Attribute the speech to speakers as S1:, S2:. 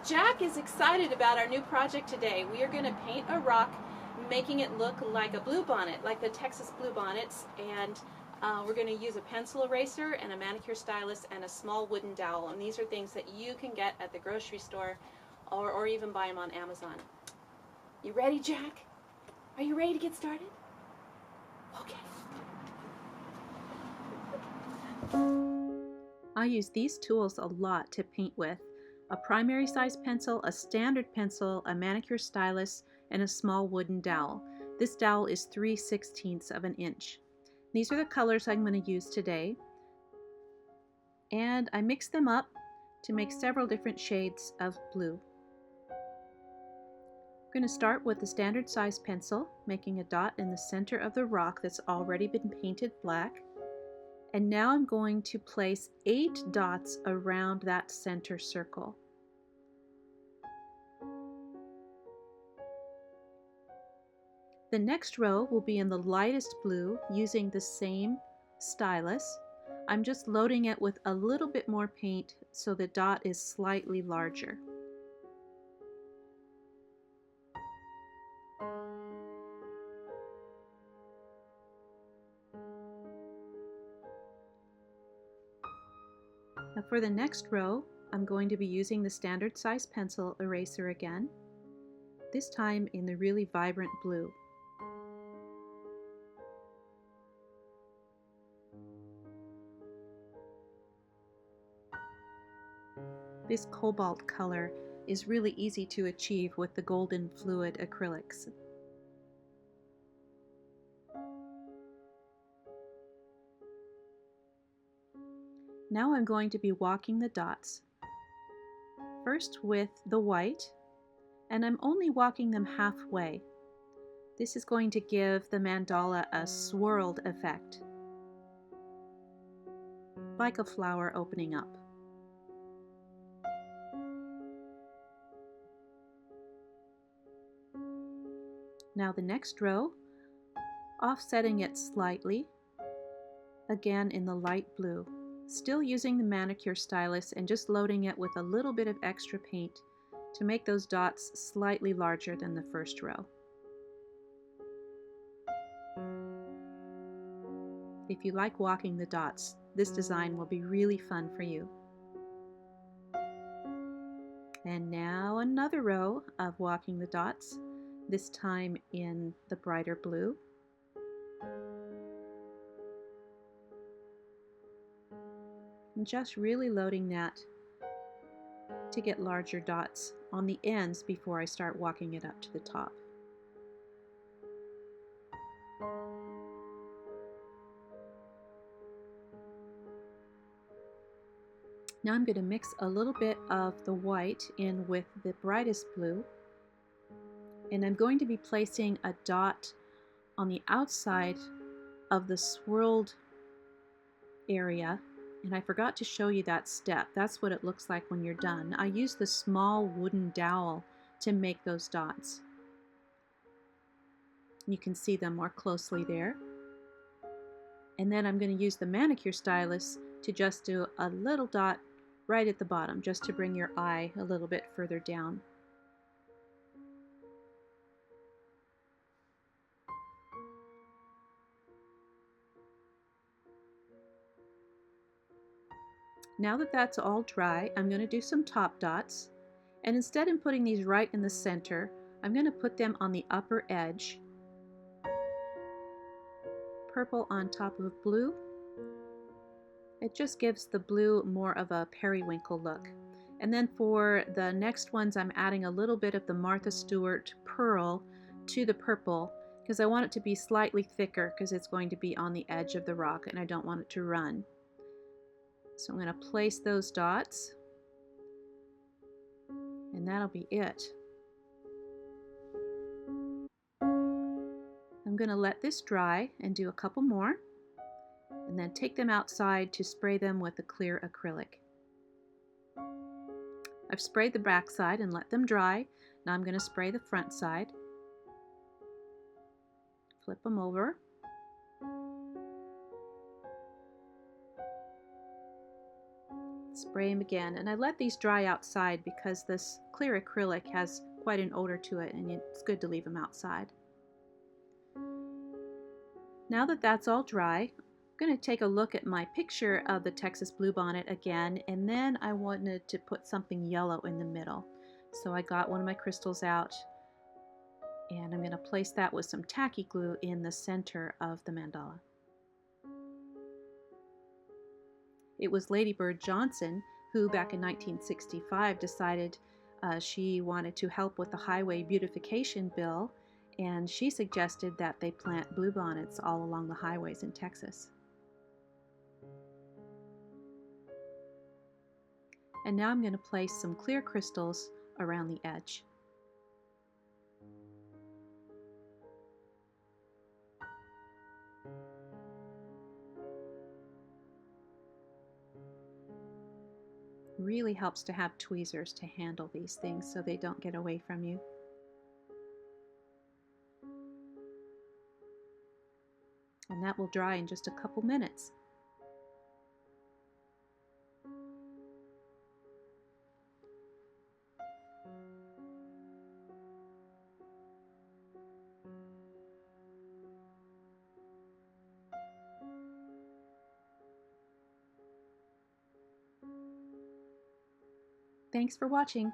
S1: Jack is excited about our new project today. We are going to paint a rock, making it look like a blue bonnet, like the Texas blue bonnets, and we're going to use a pencil eraser and a manicure stylus and a small wooden dowel, and these are things that you can get at the grocery store or even buy them on Amazon. You ready, Jack? Are you ready to get started? Okay.
S2: I use these tools a lot to paint with: a primary size pencil, a standard pencil, a manicure stylus, and a small wooden dowel. This dowel is 3/16 of an inch. These are the colors I'm going to use today, and I mix them up to make several different shades of blue. I'm going to start with the standard size pencil, making a dot in the center of the rock that's already been painted black. And now I'm going to place 8 dots around that center circle. The next row will be in the lightest blue using the same stylus. I'm just loading it with a little bit more paint so the dot is slightly larger. Now for the next row, I'm going to be using the standard size pencil eraser again, this time in the really vibrant blue. This cobalt color is really easy to achieve with the golden fluid acrylics. Now I'm going to be walking the dots, first with the white, and I'm only walking them halfway. This is going to give the mandala a swirled effect, like a flower opening up. Now the next row, offsetting it slightly, again in the light blue, still using the manicure stylus and just loading it with a little bit of extra paint to make those dots slightly larger than the first row. If you like walking the dots, this design will be really fun for you. And now another row of walking the dots, this time in the brighter blue. And just really loading that to get larger dots on the ends before I start walking it up to the top. Now I'm going to mix a little bit of the white in with the brightest blue, and I'm going to be placing a dot on the outside of the swirled area, and I forgot to show you that step. That's what it looks like when you're done. I use the small wooden dowel to make those dots. You can see them more closely there. And then I'm going to use the manicure stylus to just do a little dot right at the bottom, just to bring your eye a little bit further down. Now that that's all dry, I'm going to do some top dots, and instead of putting these right in the center, I'm going to put them on the upper edge. Purple on top of blue. It just gives the blue more of a periwinkle look. And then for the next ones, I'm adding a little bit of the Martha Stewart pearl to the purple because I want it to be slightly thicker because it's going to be on the edge of the rock and I don't want it to run. So I'm going to place those dots, and that'll be it. I'm going to let this dry and do a couple more, and then take them outside to spray them with a clear acrylic. I've sprayed the back side and let them dry. Now I'm going to spray the front side. Flip them over. Spray them again, and I let these dry outside because this clear acrylic has quite an odor to it, and it's good to leave them outside. Now that that's all dry, I'm going to take a look at my picture of the Texas bluebonnet again, and then I wanted to put something yellow in the middle. So I got one of my crystals out, and I'm going to place that with some tacky glue in the center of the mandala. It was Lady Bird Johnson who, back in 1965, decided she wanted to help with the highway beautification bill, and she suggested that they plant bluebonnets all along the highways in Texas. And now I'm going to place some clear crystals around the edge. Really helps to have tweezers to handle these things so they don't get away from you. And that will dry in just a couple minutes. Thanks for watching.